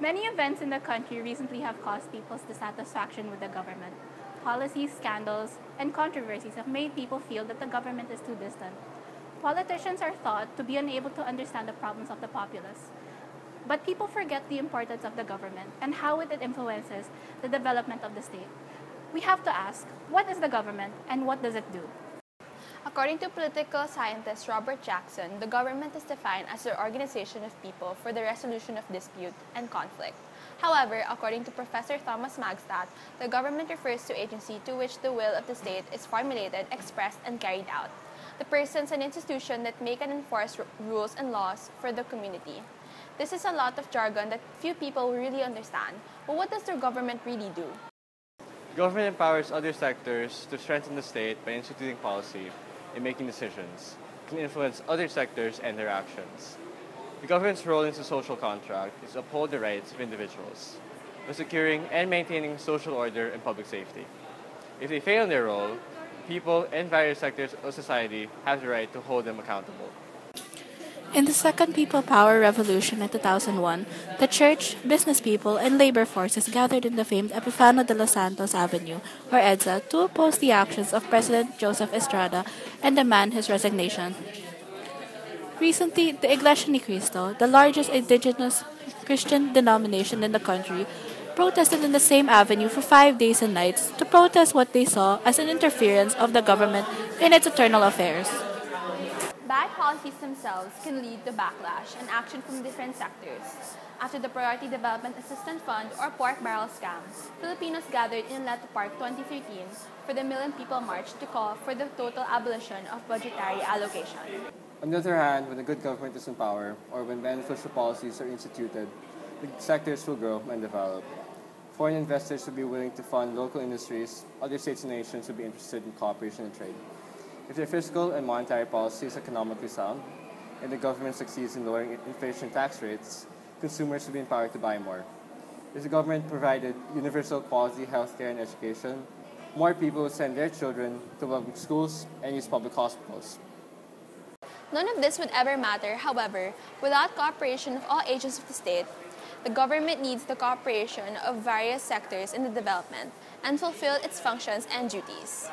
Many events in the country recently have caused people's dissatisfaction with the government. Policies, scandals, and controversies have made people feel that the government is too distant. Politicians are thought to be unable to understand the problems of the populace. But people forget the importance of the government and how it influences the development of the state. We have to ask, what is the government and what does it do? According to political scientist Robert Jackson, the government is defined as the organization of people for the resolution of dispute and conflict. However, according to Professor Thomas Magstad, the government refers to agency to which the will of the state is formulated, expressed, and carried out. The persons and institutions that make and enforce rules and laws for the community. This is a lot of jargon that few people really understand, but what does the government really do? Government empowers other sectors to strengthen the state by instituting policy and making decisions, can influence other sectors and their actions. The government's role in the social contract is to uphold the rights of individuals by securing and maintaining social order and public safety. If they fail in their role, people and various sectors of society have the right to hold them accountable. In the Second People Power Revolution in 2001, the church, business people, and labor forces gathered in the famed Epifano de los Santos Avenue, or EDSA, to oppose the actions of President Joseph Estrada and demand his resignation. Recently, the Iglesia Ni Cristo, the largest indigenous Christian denomination in the country, protested in the same avenue for 5 days and nights to protest what they saw as an interference of the government in its internal affairs. Bad policies themselves can lead to backlash and action from different sectors. After the Priority Development Assistance Fund or pork barrel scam, Filipinos gathered in Leto Park 2013 for the Million People March to call for the total abolition of budgetary allocation. On the other hand, when a good government is in power, or when beneficial policies are instituted, the sectors will grow and develop. Foreign investors will be willing to fund local industries, other states and nations will be interested in cooperation and trade. If their fiscal and monetary policy is economically sound, and the government succeeds in lowering inflation tax rates, consumers will be empowered to buy more. If the government provided universal quality healthcare and education, more people will send their children to public schools and use public hospitals. None of this would ever matter, however, without cooperation of all agents of the state. The government needs the cooperation of various sectors in the development and fulfill its functions and duties.